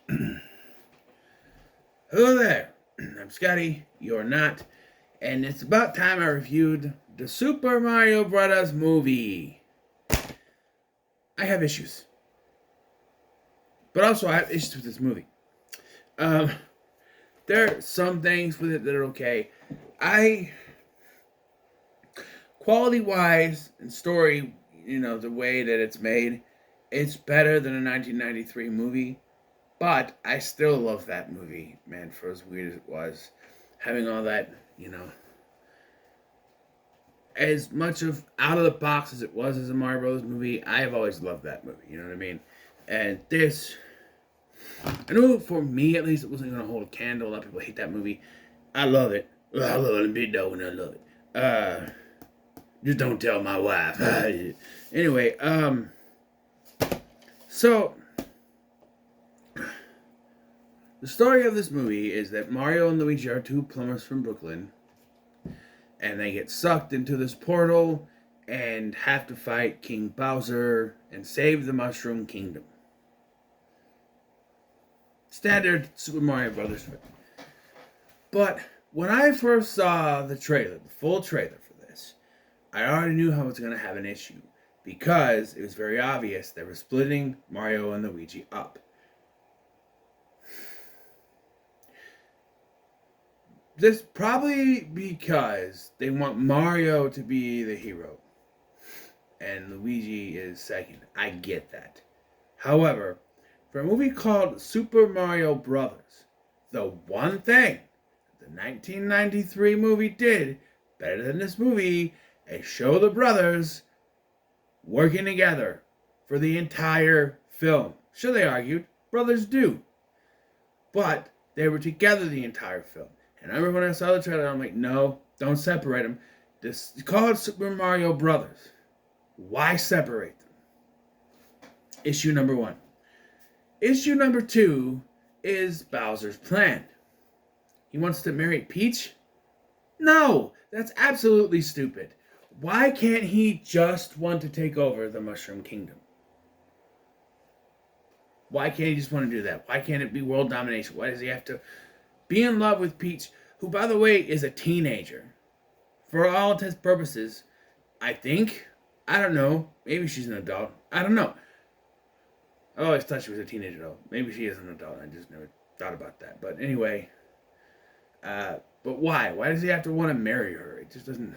Hello there. I'm Scotty. You're not. And it's about time I reviewed the Super Mario Bros. Movie. I have issues. But also, I have issues with this movie. Um, there are some things with it that are okay. I, quality wise and story, the way that it's made, it's better than a 1993 movie. But I still love that movie, man, for as weird as it was. Having all that, as much of out of the box as it was as a Mario Brothers movie, I've always loved that movie. You know what I mean? And this, I know for me at least, it wasn't gonna hold a candle. A lot of people hate that movie. I love it. I love it a bit though, and I love it. Just don't tell my wife. Anyway, so the story of this movie is that Mario and Luigi are two plumbers from Brooklyn, and they get sucked into this portal and have to fight King Bowser and save the Mushroom Kingdom. Standard Super Mario Brothers film. But when I first saw the trailer, the full trailer for this, I already knew I was going to have an issue because it was very obvious they were splitting Mario and Luigi up. This probably because they want Mario to be the hero and Luigi is second. I get that. However, for a movie called Super Mario Brothers, the one thing the 1993 movie did better than this movie is show the brothers working together for the entire film. Sure, they argued. Brothers do. But they were together the entire film. And I remember when I saw the trailer, I'm like, no, don't separate them. This is called Super Mario Brothers. Why separate them? Issue number one. Issue number two is Bowser's plan. He wants to marry Peach? No, that's absolutely stupid. Why can't he just want to take over the Mushroom Kingdom? Why can't he just want to do that? Why can't it be world domination? Why does he have to be in love with Peach, who, by the way, is a teenager? For all intents and purposes, I think. I don't know. Maybe she's an adult. I don't know. I always thought she was a teenager, though. Maybe she is an adult. I just never thought about that. But anyway, but why? Why does he have to want to marry her? It just doesn't.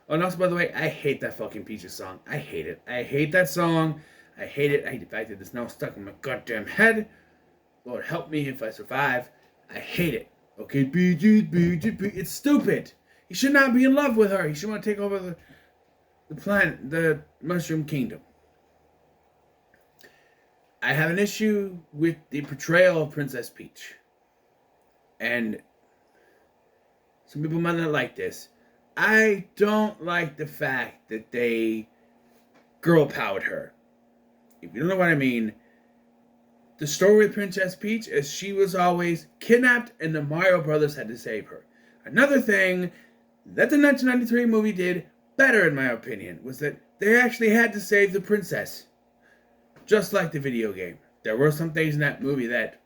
Oh, and also, by the way, I hate that fucking Peaches song. I hate it. I hate that song. I hate it. I hate the fact that it's now stuck in my goddamn head. Lord help me if I survive. I hate it. Okay, Peaches, Peaches, Peaches. It's stupid. He should not be in love with her. He should want to take over the planet, the Mushroom Kingdom. I have an issue with the portrayal of Princess Peach. And some people might not like this. I don't like the fact that they girl powered her. If you don't know what I mean, the story with Princess Peach is she was always kidnapped and the Mario Brothers had to save her. Another thing that the 1993 movie did better, in my opinion, was that they actually had to save the princess. Just like the video game. There were some things in that movie that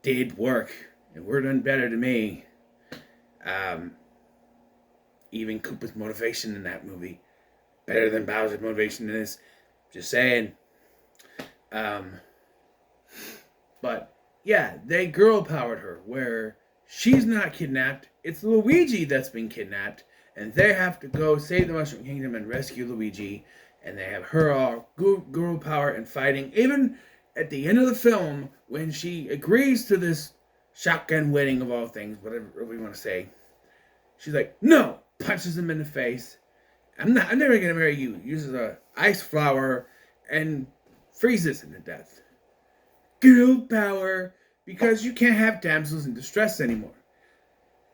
did work and were done better to me. Even Koopa's motivation in that movie, better than Bowser's motivation in this. Just saying. But yeah, they girl powered her where she's not kidnapped. It's Luigi that's been kidnapped, and they have to go save the Mushroom Kingdom and rescue Luigi. And they have her all girl power and fighting. Even at the end of the film, when she agrees to this shotgun wedding of all things, whatever we want to say, she's like, no, punches him in the face. I'm never gonna marry you. Uses a ice flower and freezes him to death. Girl power, because you can't have damsels in distress anymore.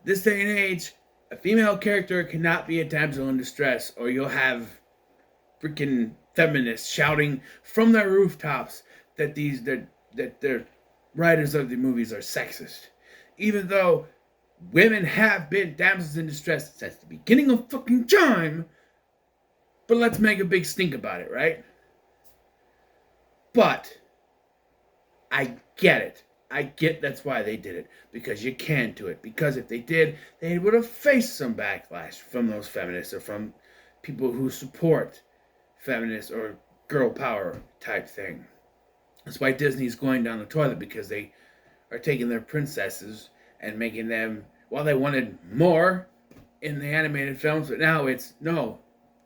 This day and age, a female character cannot be a damsel in distress, or you'll have freaking feminists shouting from their rooftops that the writers of the movies are sexist, even though women have been damsels in distress since the beginning of fucking time. But let's make a big stink about it, right? But I get it. I get that's why they did it. Because you can do it. Because if they did, they would have faced some backlash from those feminists or from people who support feminist or girl power type thing. That's why Disney's going down the toilet, because they are taking their princesses and making them, well, they wanted more in the animated films, but now it's, no,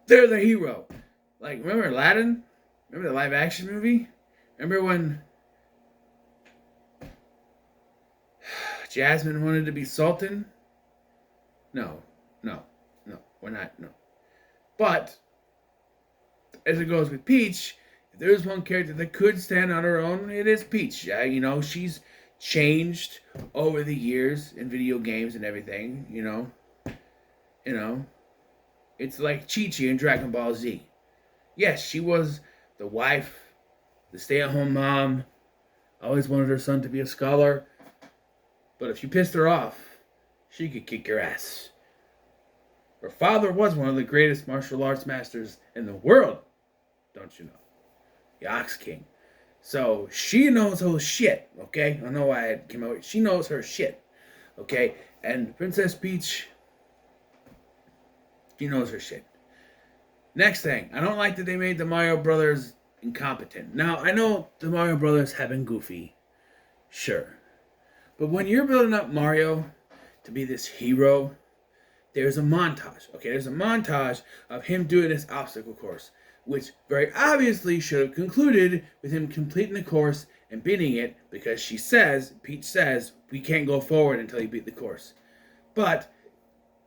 they're the hero. Like, remember Aladdin? Remember the live action movie? Remember when Jasmine wanted to be Sultan? No, we're not, no. But, as it goes with Peach, if there's one character that could stand on her own, it is Peach. You know, she's changed over the years in video games and everything, you know. It's like Chi-Chi in Dragon Ball Z. Yes, she was the wife, the stay-at-home mom, always wanted her son to be a scholar. But if you pissed her off, she could kick your ass. Her father was one of the greatest martial arts masters in the world, don't you know? The Ox King. So she knows her shit, okay? I know why it came out. She knows her shit, okay? And Princess Peach, she knows her shit. Next thing, I don't like that they made the Mario Brothers incompetent. Now, I know the Mario Brothers have been goofy, sure. But when you're building up Mario to be this hero, there's a montage, okay? There's a montage of him doing this obstacle course, which very obviously should have concluded with him completing the course and beating it, because Peach says, we can't go forward until you beat the course. But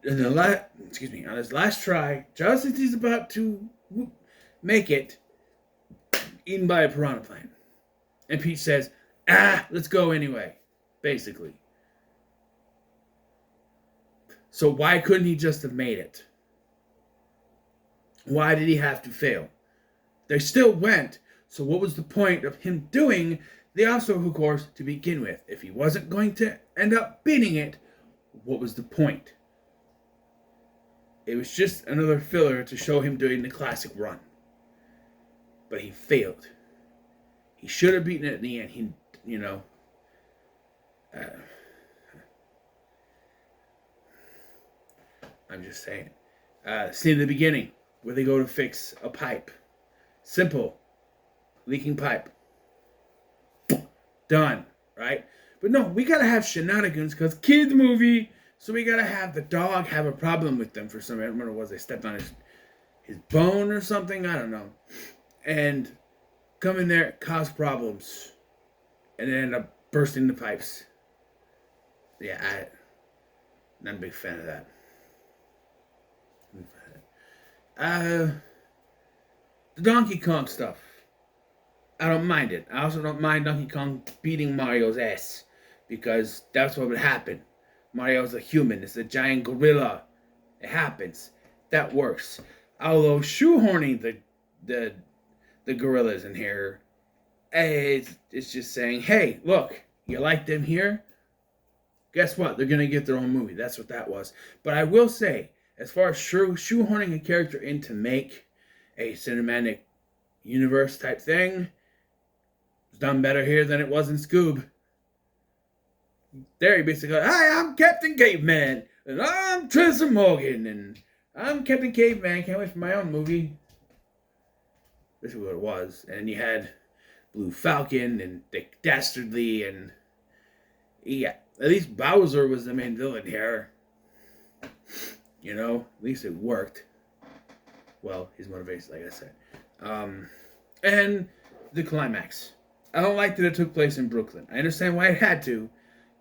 on his last try, just as he's about to make it, eaten by a piranha plant. And Peach says, let's go anyway, basically. So why couldn't he just have made it? Why did he have to fail? They still went, so what was the point of him doing the obstacle course to begin with? If he wasn't going to end up beating it, what was the point? It was just another filler to show him doing the classic run. But he failed. He should have beaten it in the end. I'm just saying. See in the beginning, where they go to fix a pipe. Simple. Leaking pipe. Done. Right? But no, we gotta have shenanigans, because kids movie. So we gotta have the dog have a problem with them for some reason. I don't remember what it was. They stepped on his bone or something. I don't know. And come in there, cause problems. And then end up bursting the pipes. Yeah, I'm not a big fan of that. The Donkey Kong stuff. I don't mind it. I also don't mind Donkey Kong beating Mario's ass, because that's what would happen. Mario's a human. It's a giant gorilla. It happens. That works. Although shoehorning the gorillas in here, it's just saying, hey, look, you like them here? Guess what? They're gonna get their own movie. That's what that was. But I will say, as far as shoehorning a character in to make a cinematic universe type thing, it's done better here than it was in Scoob. There he basically goes, hi, I'm Captain Caveman, and I'm Tristan Morgan, and I'm Captain Caveman, can't wait for my own movie. This is what it was. And you had Blue Falcon and Dick Dastardly, and yeah, at least Bowser was the main villain here. You know, at least it worked. Well, his motivation, like I said. And the climax. I don't like that it took place in Brooklyn. I understand why it had to,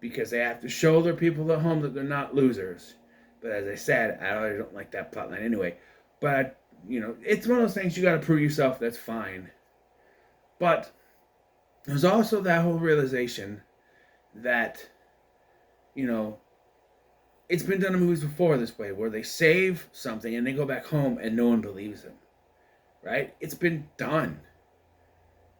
because they have to show their people at home that they're not losers. But as I said, I already don't like that plotline anyway. But, you know, it's one of those things you got to prove yourself, that's fine. But there's also that whole realization that, you know, it's been done in movies before this way, where they save something and they go back home and no one believes them. Right? It's been done.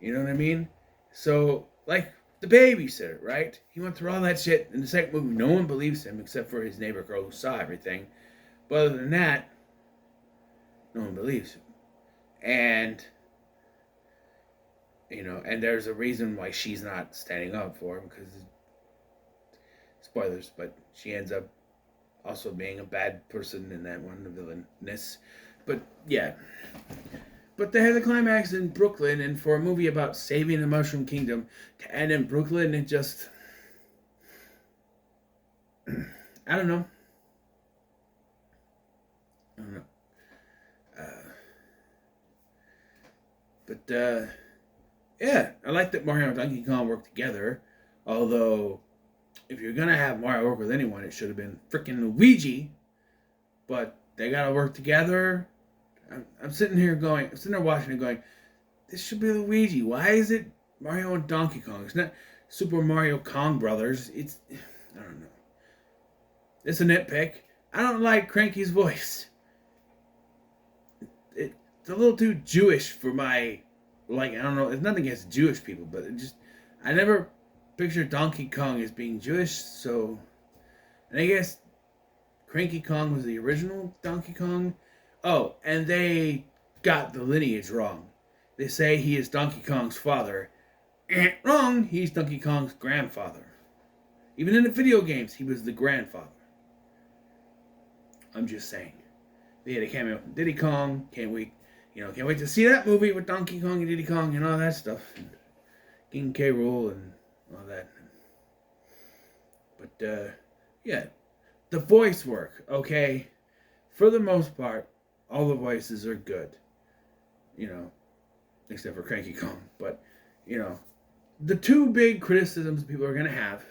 You know what I mean? So, like the babysitter, right? He went through all that shit in the second movie. No one believes him except for his neighbor girl who saw everything. But other than that, no one believes him. And and there's a reason why she's not standing up for him, because spoilers, but she ends up also being a bad person in that one, the villainess. But yeah. But they had the climax in Brooklyn, and for a movie about saving the Mushroom Kingdom to end in Brooklyn, it just. I don't know. I don't know. But yeah, I like that Mario and Donkey Kong work together. Although, if you're gonna have Mario work with anyone, it should have been freaking Luigi. But they gotta work together. I'm sitting there watching it going, this should be Luigi. Why is it Mario and Donkey Kong? It's not Super Mario Kong Brothers. I don't know. It's a nitpick. I don't like Cranky's voice. It's a little too Jewish for my, I don't know. It's nothing against Jewish people, but I never pictured Donkey Kong as being Jewish, so, and I guess Cranky Kong was the original Donkey Kong. Oh, and they got the lineage wrong. They say he is Donkey Kong's father. Wrong, he's Donkey Kong's grandfather. Even in the video games, he was the grandfather. I'm just saying. They had a cameo from Diddy Kong. Can't wait to see that movie with Donkey Kong and Diddy Kong and all that stuff. And King K. Rool and all that. But, yeah. The voice work, okay? For the most part, all the voices are good. Except for Cranky Kong. But, the two big criticisms people are going to have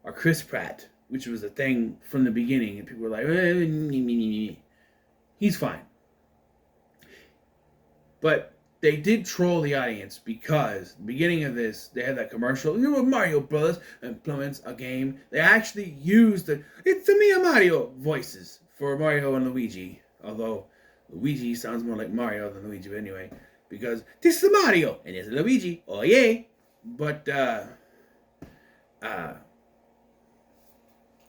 are Chris Pratt, which was a thing from the beginning, and people were like, he's fine. But they did troll the audience because the beginning of this, they had that commercial, Mario Brothers implements a game. They actually used the "It's a me, Mario" voices for Mario and Luigi. Although Luigi sounds more like Mario than Luigi anyway, because this is Mario and it's Luigi. Oh yeah. But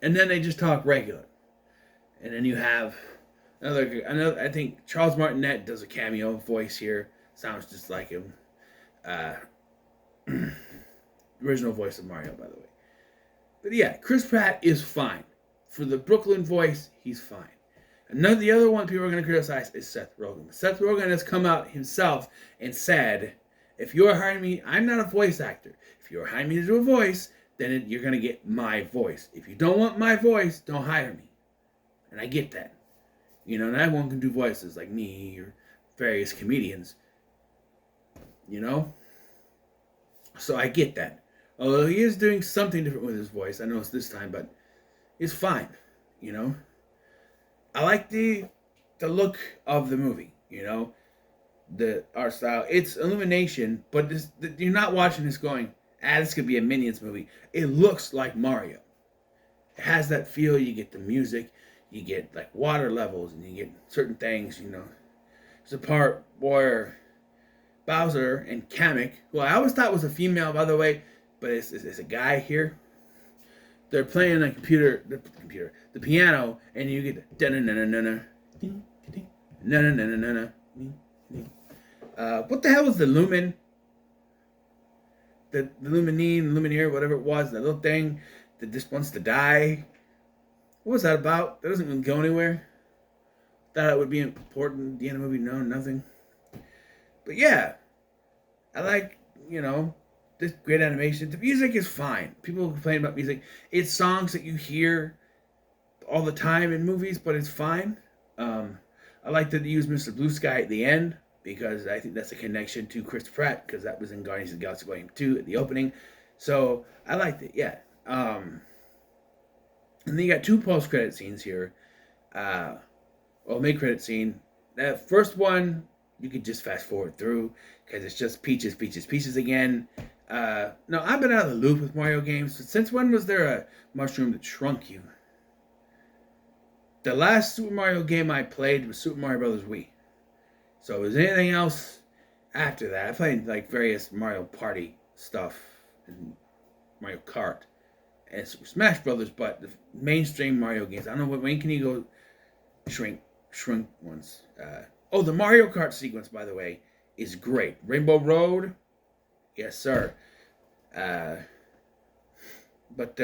and then they just talk regular. And then you have another. I think Charles Martinet does a cameo voice here. Sounds just like him. Original voice of Mario, by the way. But yeah, Chris Pratt is fine. For the Brooklyn voice, he's fine. The other one people are going to criticize is Seth Rogen. Seth Rogen has come out himself and said, if you're hiring me, I'm not a voice actor. If you're hiring me to do a voice, then you're going to get my voice. If you don't want my voice, don't hire me. And I get that. Not everyone can do voices like me or various comedians. So I get that. Although he is doing something different with his voice. I know it's this time, but it's fine. I like the look of the movie. The art style. It's Illumination, but you're not watching this going, this could be a Minions movie. It looks like Mario. It has that feel. You get the music. You get like water levels, and you get certain things. There's a part where Bowser and Kamek, who I always thought was a female, by the way, but it's a guy here. They're playing the piano, and you get the what the hell was the Lumen? The Lumineer, whatever it was, that little thing that just wants to die. What was that about? That doesn't even go anywhere. Thought it would be important at the end of the movie. No, nothing. But yeah, I like, this great animation. The music is fine. People complain about music. It's songs that you hear all the time in movies, but it's fine. I like that they use Mr. Blue Sky at the end, because I think that's a connection to Chris Pratt, because that was in Guardians of the Galaxy Volume 2 at the opening. So I liked it, yeah. And then you got two post-credit scenes here. Mid-credit scene. That first one, you could just fast forward through, because it's just Peaches again. No, I've been out of the loop with Mario games. Since when was there a mushroom that shrunk you? The last Super Mario game I played was Super Mario Bros. Wii. So was anything else after that? I played like various Mario Party stuff and Mario Kart and Super Smash Brothers, but the mainstream Mario games, I don't know, when can you go shrink ones? The Mario Kart sequence, by the way, is great. Rainbow Road, yes, sir. But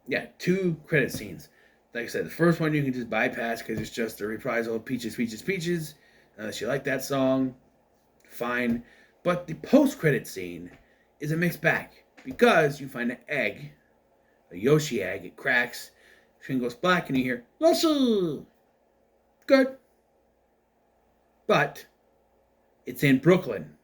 yeah, 2 credit scenes. Like I said, the first one you can just bypass because it's just a reprisal of Peaches, Peaches, Peaches. Unless you like that song, fine. But the post-credit scene is a mixed bag because you find an egg, a Yoshi egg. It cracks, screen goes black, and you hear Yoshi. Good, but it's in Brooklyn.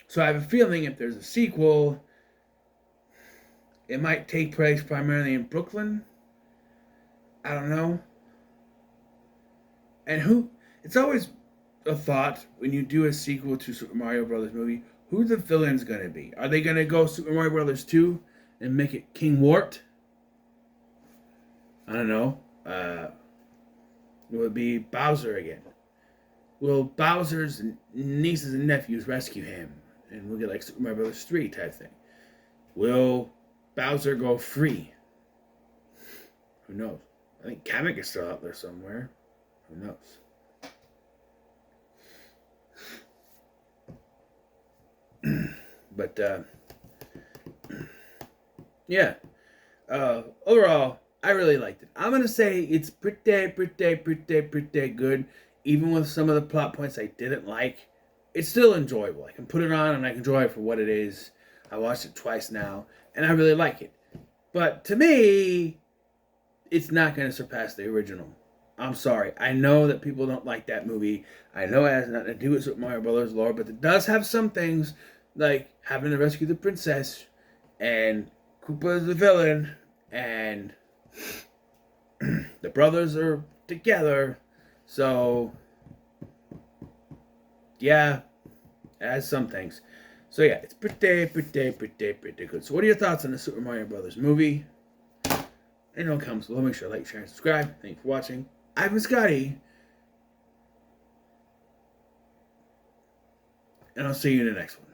So I have a feeling if there's a sequel, it might take place primarily in Brooklyn. I don't know. And who? It's always a thought when you do a sequel to Super Mario Brothers movie. Who the villain's gonna be? Are they gonna go Super Mario Brothers 2 and make it King Wart? I don't know. Will it be Bowser again? Will Bowser's nieces and nephews rescue him? And we'll get like Super Mario Brothers 3 type thing. Will Bowser go free? Who knows? I think Kamek is still out there somewhere. Who knows? But yeah. Overall, I really liked it. I'm gonna say it's pretty good. Even with some of the plot points I didn't like, it's still enjoyable. I can put it on and I can enjoy it for what it is. I watched it twice now, and I really like it. But to me, it's not going to surpass the original. I'm sorry. I know that people don't like that movie. I know it has nothing to do with Super Mario Brothers lore, but it does have some things like having to rescue the princess, and Koopa is the villain, and the brothers are together. So, yeah, it has some things. So yeah, it's pretty good. So what are your thoughts on the Super Mario Brothers movie? And no comments below. Make sure to like, share, and subscribe. Thank you for watching. I've been Scotty, and I'll see you in the next one.